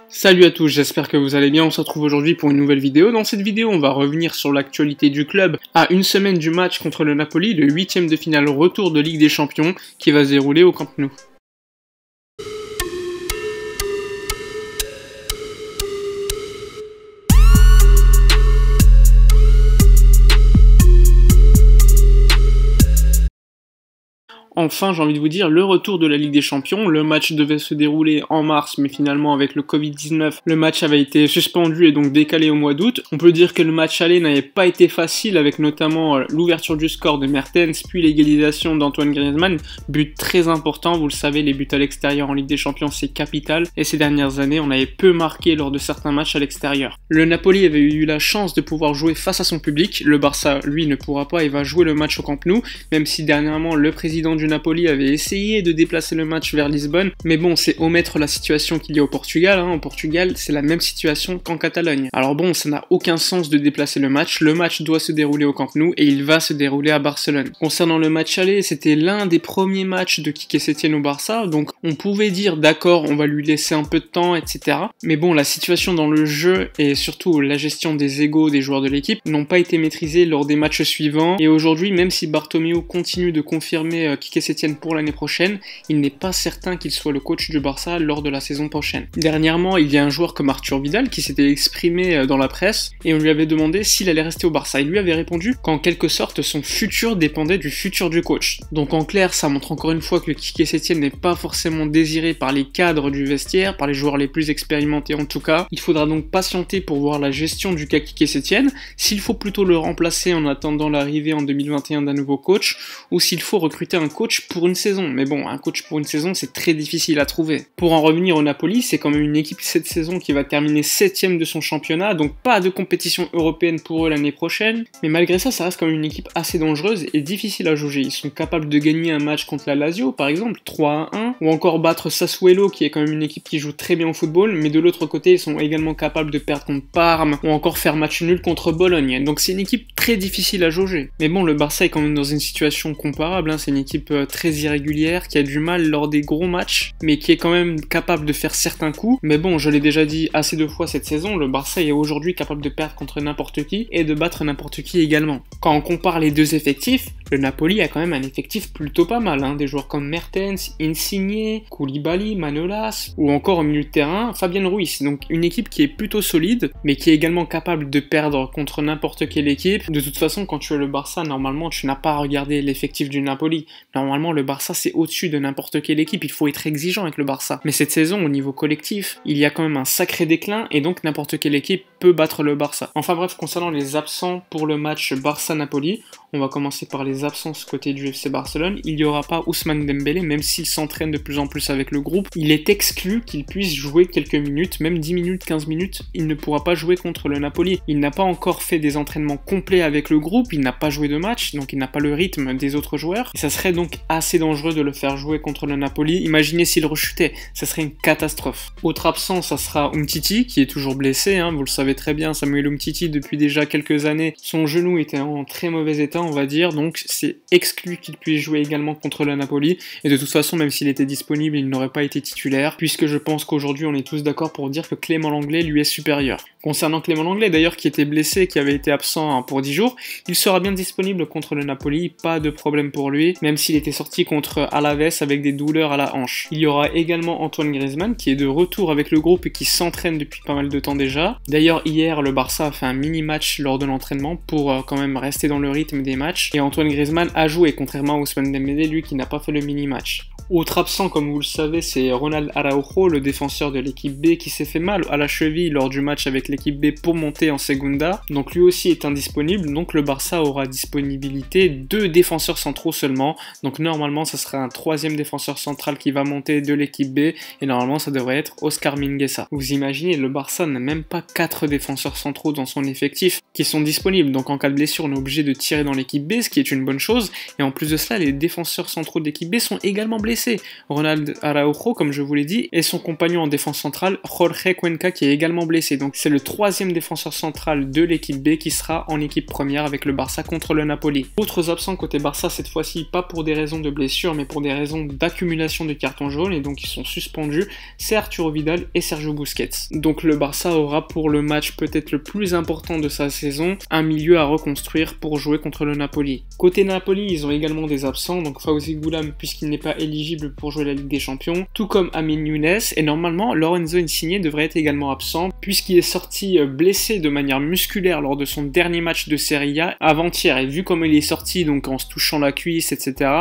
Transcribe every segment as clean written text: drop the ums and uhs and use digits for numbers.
Salut à tous, j'espère que vous allez bien, on se retrouve aujourd'hui pour une nouvelle vidéo. Dans cette vidéo, on va revenir sur l'actualité du club à une semaine du match contre le Napoli, le 8e de finale retour de Ligue des Champions qui va se dérouler au Camp Nou. Enfin, j'ai envie de vous dire, le retour de la Ligue des Champions. Le match devait se dérouler en mars, mais finalement, avec le Covid-19, le match avait été suspendu et donc décalé au mois d'août. On peut dire que le match aller n'avait pas été facile, avec notamment l'ouverture du score de Mertens, puis l'égalisation d'Antoine Griezmann. But très important, vous le savez, les buts à l'extérieur en Ligue des Champions, c'est capital. Et ces dernières années, on avait peu marqué lors de certains matchs à l'extérieur. Le Napoli avait eu la chance de pouvoir jouer face à son public. Le Barça, lui, ne pourra pas et va jouer le match au Camp Nou, même si dernièrement, le président du Napoli avait essayé de déplacer le match vers Lisbonne, mais bon, c'est omettre la situation qu'il y a au Portugal. Au Portugal, c'est la même situation qu'en Catalogne. Alors bon, ça n'a aucun sens de déplacer le match doit se dérouler au Camp Nou et il va se dérouler à Barcelone. Concernant le match aller, c'était l'un des premiers matchs de Quique Setién au Barça, donc on pouvait dire d'accord, on va lui laisser un peu de temps, etc. Mais bon, la situation dans le jeu et surtout la gestion des égos des joueurs de l'équipe n'ont pas été maîtrisées lors des matchs suivants, et aujourd'hui, même si Bartomeu continue de confirmer Quique Setién pour l'année prochaine, il n'est pas certain qu'il soit le coach du Barça lors de la saison prochaine. Dernièrement, il y a un joueur comme Arthur Vidal qui s'était exprimé dans la presse et on lui avait demandé s'il allait rester au Barça. Il lui avait répondu qu'en quelque sorte son futur dépendait du futur du coach. Donc en clair, ça montre encore une fois que Quique Setién n'est pas forcément désiré par les cadres du vestiaire, par les joueurs les plus expérimentés en tout cas. Il faudra donc patienter pour voir la gestion du cas Quique Setién, s'il faut plutôt le remplacer en attendant l'arrivée en 2021 d'un nouveau coach, ou s'il faut recruter un coach pour une saison. Mais bon, un coach pour une saison, c'est très difficile à trouver. Pour en revenir au Napoli, c'est quand même une équipe cette saison qui va terminer 7ème de son championnat, donc pas de compétition européenne pour eux l'année prochaine. Mais malgré ça, ça reste quand même une équipe assez dangereuse et difficile à jauger. Ils sont capables de gagner un match contre la Lazio, par exemple, 3-1, ou encore battre Sassuolo, qui est quand même une équipe qui joue très bien au football, mais de l'autre côté, ils sont également capables de perdre contre Parme, ou encore faire match nul contre Bologne. Donc c'est une équipe très difficile à jauger. Mais bon, le Barça est quand même dans une situation comparable, c'est une équipe très irrégulière, qui a du mal lors des gros matchs, mais qui est quand même capable de faire certains coups. Mais bon, je l'ai déjà dit assez de fois cette saison, le Barça est aujourd'hui capable de perdre contre n'importe qui et de battre n'importe qui également. Quand on compare les deux effectifs, le Napoli a quand même un effectif plutôt pas mal, des joueurs comme Mertens, Insigne, Koulibaly, Manolas, ou encore au milieu de terrain, Fabian Ruiz. Donc une équipe qui est plutôt solide, mais qui est également capable de perdre contre n'importe quelle équipe. De toute façon, quand tu es le Barça, normalement, tu n'as pas à regarder l'effectif du Napoli. Normalement, le Barça, c'est au-dessus de n'importe quelle équipe, il faut être exigeant avec le Barça. Mais cette saison, au niveau collectif, il y a quand même un sacré déclin, et donc n'importe quelle équipe peut battre le Barça. Enfin bref, concernant les absents pour le match Barça-Napoli, on va commencer par les absences côté du FC Barcelone. Il n'y aura pas Ousmane Dembélé, même s'il s'entraîne de plus en plus avec le groupe. Il est exclu qu'il puisse jouer quelques minutes, même 10 minutes, 15 minutes. Il ne pourra pas jouer contre le Napoli. Il n'a pas encore fait des entraînements complets avec le groupe, il n'a pas joué de match, donc il n'a pas le rythme des autres joueurs. Et ça serait donc assez dangereux de le faire jouer contre le Napoli. Imaginez s'il rechutait, ça serait une catastrophe. Autre absent, ça sera Umtiti, qui est toujours blessé, vous le savez très bien, Samuel Umtiti, depuis déjà quelques années, son genou était en très mauvais état, on va dire, donc c'est exclu qu'il puisse jouer également contre le Napoli, et de toute façon, même s'il était disponible, il n'aurait pas été titulaire, puisque je pense qu'aujourd'hui, on est tous d'accord pour dire que Clément Lenglet lui est supérieur. Concernant Clément Lenglet, d'ailleurs, qui était blessé, qui avait été absent pour 10 jours, il sera bien disponible contre le Napoli, pas de problème pour lui, même s'il était sorti contre Alaves avec des douleurs à la hanche. Il y aura également Antoine Griezmann, qui est de retour avec le groupe et qui s'entraîne depuis pas mal de temps déjà. D'ailleurs, hier, le Barça a fait un mini-match lors de l'entraînement pour quand même rester dans le rythme des matchs, et Antoine Griezmann a joué, contrairement à Ousmane Dembélé, lui qui n'a pas fait le mini-match. Autre absent, comme vous le savez, c'est Ronald Araujo, le défenseur de l'équipe B, qui s'est fait mal à la cheville lors du match avec l'équipe B pour monter en Segunda. Donc lui aussi est indisponible, donc le Barça aura disponibilité 2 défenseurs centraux seulement. Donc normalement, ça sera un 3e défenseur central qui va monter de l'équipe B, et normalement, ça devrait être Oscar Mingueza. Vous imaginez, le Barça n'a même pas 4 défenseurs centraux dans son effectif qui sont disponibles. Donc en cas de blessure, on est obligé de tirer dans l'équipe B, ce qui est une bonne chose. Et en plus de cela, les défenseurs centraux de l'équipe B sont également blessés. Ronald Araujo, comme je vous l'ai dit, et son compagnon en défense centrale, Jorge Cuenca, qui est également blessé. Donc c'est le troisième défenseur central de l'équipe B qui sera en équipe première avec le Barça contre le Napoli. Autres absents côté Barça cette fois-ci, pas pour des raisons de blessure mais pour des raisons d'accumulation de cartons jaunes et donc ils sont suspendus, c'est Arturo Vidal et Sergio Busquets. Donc le Barça aura pour le match peut-être le plus important de sa saison, un milieu à reconstruire pour jouer contre le Napoli. Côté Napoli, ils ont également des absents, donc Fawzi Goulam puisqu'il n'est pas éligible pour jouer la Ligue des Champions, tout comme Amin Younes, et normalement Lorenzo Insigne devrait être également absent puisqu'il est sorti blessé de manière musculaire lors de son dernier match de Serie A avant-hier, et vu comme il est sorti donc en se touchant la cuisse, etc.,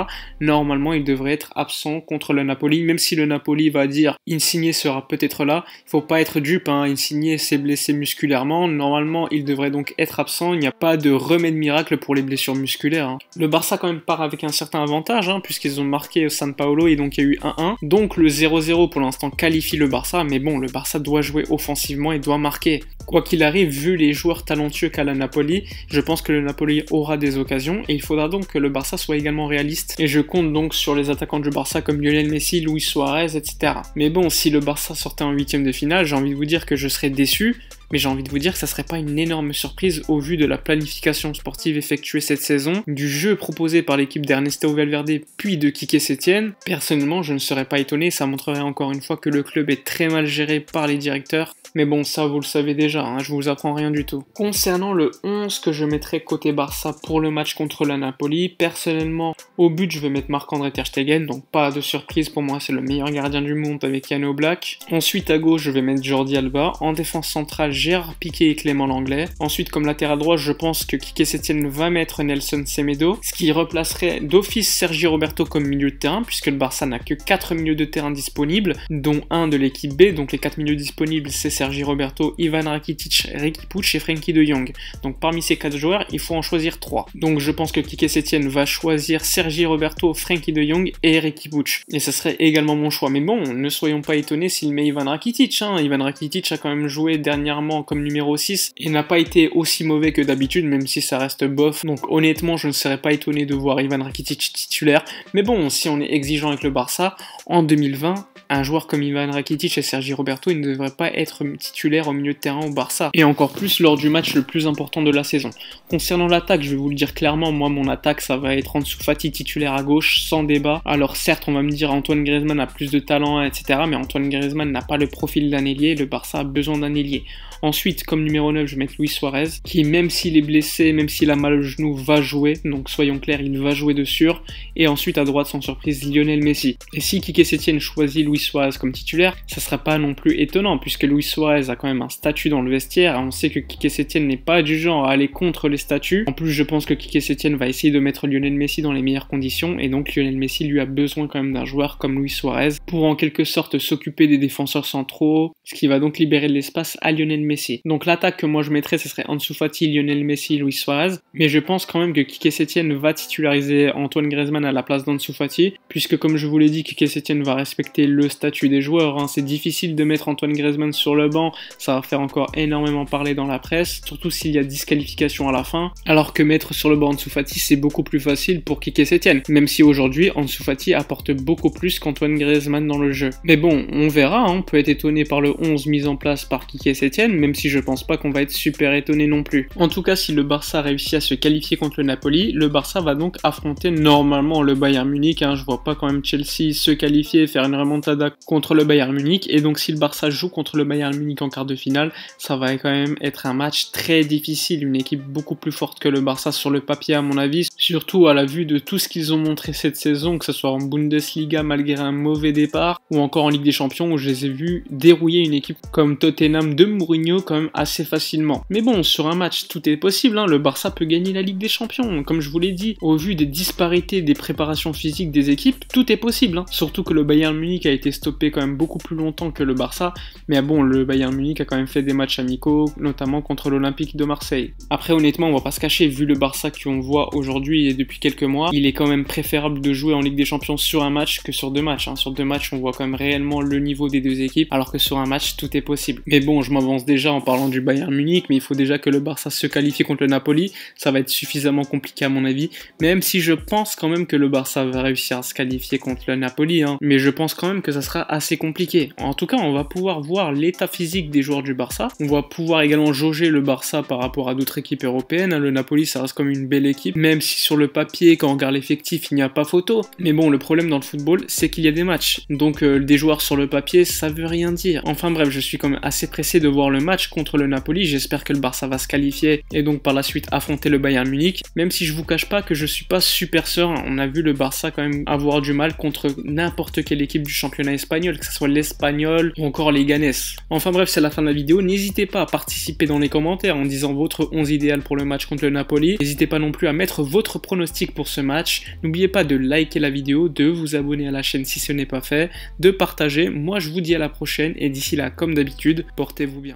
normalement il devrait être absent contre le Napoli, même si le Napoli va dire Insigne sera peut-être là, il faut pas être dupe, hein. Insigne s'est blessé musculairement, normalement il devrait donc être absent, il n'y a pas de remède miracle pour les blessures musculaires, hein. Le Barça quand même part avec un certain avantage, hein, puisqu'ils ont marqué San Paolo et donc il y a eu 1-1, donc le 0-0 pour l'instant qualifie le Barça, mais bon, le Barça doit jouer offensivement et doit marquer. Quoi qu'il arrive, vu les joueurs talentueux qu'a la Napoli, je pense que le Napoli aura des occasions et il faudra donc que le Barça soit également réaliste, et je compte donc sur les attaquants du Barça comme Lionel Messi, Luis Suarez, etc. Mais bon, si le Barça sortait en huitième de finale, j'ai envie de vous dire que je serais déçu, mais j'ai envie de vous dire que ça serait pas une énorme surprise au vu de la planification sportive effectuée cette saison, du jeu proposé par l'équipe d'Ernesto Valverde puis de Quique Setién. Personnellement, je ne serais pas étonné, ça montrerait encore une fois que le club est très mal géré par les directeurs, mais bon, ça vous le savez déjà, hein, je vous apprends rien du tout. Concernant le 11 que je mettrai côté Barça pour le match contre la Napoli, personnellement, au but je vais mettre Marc-André Ter Stegen, donc pas de surprise, pour moi c'est le meilleur gardien du monde avec Yann Oblak. Ensuite à gauche je vais mettre Jordi Alba, en défense centrale Gérard Piqué et Clément Lenglet. Ensuite comme latéral droit je pense que Quique Setién va mettre Nelson Semedo, ce qui replacerait d'office Sergi Roberto comme milieu de terrain, puisque le Barça n'a que 4 milieux de terrain disponibles, dont un de l'équipe B, donc les 4 milieux disponibles c'est Sergi Roberto, Ivan Rakitic, Riqui Puig et Frenkie de Jong. Donc parmi ces 4 joueurs, il faut en choisir 3. Donc je pense que Quique Setién va choisir Sergi Roberto, Frenkie de Jong et Riqui Puig. Et ça serait également mon choix. Mais bon, ne soyons pas étonnés s'il met Ivan Rakitic, hein. Ivan Rakitic a quand même joué dernièrement comme numéro 6 et n'a pas été aussi mauvais que d'habitude, même si ça reste bof. Donc honnêtement, je ne serais pas étonné de voir Ivan Rakitic titulaire. Mais bon, si on est exigeant avec le Barça, en 2020, un joueur comme Ivan Rakitic et Sergi Roberto, il ne devrait pas être titulaire au milieu de terrain au Barça. Et encore plus lors du match le plus important de la saison. Concernant l'attaque, je vais vous le dire clairement, moi mon attaque ça va être Ansu Fati titulaire à gauche, sans débat. Alors certes, on va me dire Antoine Griezmann a plus de talent, etc. Mais Antoine Griezmann n'a pas le profil d'un ailier, le Barça a besoin d'un ailier. Ensuite, comme numéro 9, je vais mettre Luis Suarez, qui même s'il est blessé, même s'il a mal au genou, va jouer. Donc soyons clairs, il va jouer de sûr. Et ensuite, à droite, sans surprise, Lionel Messi. Et si Quique Setién choisit Luis Suarez comme titulaire, ça sera pas non plus étonnant, puisque Luis Suarez a quand même un statut dans le vestiaire. Et on sait que Quique Setién n'est pas du genre à aller contre les statuts. En plus, je pense que Quique Setién va essayer de mettre Lionel Messi dans les meilleures conditions. Et donc, Lionel Messi lui a besoin quand même d'un joueur comme Luis Suarez pour en quelque sorte s'occuper des défenseurs centraux, ce qui va donc libérer de l'espace à Lionel Messi. Donc l'attaque que moi je mettrais, ce serait Ansu Fati, Lionel Messi, Luis Suarez. Mais je pense quand même que Quique Setién va titulariser Antoine Griezmann à la place d'Ansu Fati, puisque comme je vous l'ai dit, Quique Setién va respecter le statut des joueurs, hein. C'est difficile de mettre Antoine Griezmann sur le banc, ça va faire encore énormément parler dans la presse, surtout s'il y a disqualification à la fin, alors que mettre sur le banc Ansu Fati, c'est beaucoup plus facile pour Quique Setién, même si aujourd'hui Ansu Fati apporte beaucoup plus qu'Antoine Griezmann dans le jeu. Mais bon, on verra, hein. On peut être étonné par le 11 mis en place par Quique Setién, même si je pense pas qu'on va être super étonné non plus. En tout cas, si le Barça réussit à se qualifier contre le Napoli, le Barça va donc affronter normalement le Bayern Munich, hein. Je vois pas quand même Chelsea se qualifier et faire une remontada contre le Bayern Munich, et donc si le Barça joue contre le Bayern Munich en quart de finale, ça va quand même être un match très difficile, une équipe beaucoup plus forte que le Barça sur le papier à mon avis, surtout à la vue de tout ce qu'ils ont montré cette saison, que ce soit en Bundesliga malgré un mauvais départ, ou encore en Ligue des Champions où je les ai vus dérouiller une équipe comme Tottenham de Mourinho quand même assez facilement. Mais bon, sur un match, tout est possible, hein. Le Barça peut gagner la Ligue des Champions. Comme je vous l'ai dit, au vu des disparités des préparations physiques des équipes, tout est possible, hein. Surtout que le Bayern Munich a été stoppé quand même beaucoup plus longtemps que le Barça. Mais bon, le Bayern Munich a quand même fait des matchs amicaux, notamment contre l'Olympique de Marseille. Après, honnêtement, on va pas se cacher, vu le Barça qu'on voit aujourd'hui et depuis quelques mois, il est quand même préférable de jouer en Ligue des Champions sur un match que sur deux matchs, hein. Sur deux matchs, on voit quand même réellement le niveau des deux équipes, alors que sur un match, tout est possible. Mais bon, je m'avance déjà déjà en parlant du Bayern Munich, mais il faut déjà que le Barça se qualifie contre le Napoli. Ça va être suffisamment compliqué à mon avis, même si je pense quand même que le Barça va réussir à se qualifier contre le Napoli, hein. Mais je pense quand même que ça sera assez compliqué. En tout cas, on va pouvoir voir l'état physique des joueurs du Barça. On va pouvoir également jauger le Barça par rapport à d'autres équipes européennes. Le Napoli, ça reste comme une belle équipe, même si sur le papier, quand on regarde l'effectif, il n'y a pas photo. Mais bon, le problème dans le football, c'est qu'il y a des matchs. Donc des joueurs sur le papier, ça veut rien dire. Enfin bref, je suis quand même assez pressé de voir le match contre le Napoli. J'espère que le Barça va se qualifier et donc par la suite affronter le Bayern Munich. Même si je vous cache pas que je suis pas super serein. On a vu le Barça quand même avoir du mal contre n'importe quelle équipe du championnat espagnol, que ce soit l'Espagnol ou encore les Ganes. Enfin bref, c'est la fin de la vidéo. N'hésitez pas à participer dans les commentaires en disant votre 11 idéal pour le match contre le Napoli. N'hésitez pas non plus à mettre votre pronostic pour ce match. N'oubliez pas de liker la vidéo, de vous abonner à la chaîne si ce n'est pas fait, de partager. Moi je vous dis à la prochaine et d'ici là, comme d'habitude, portez-vous bien.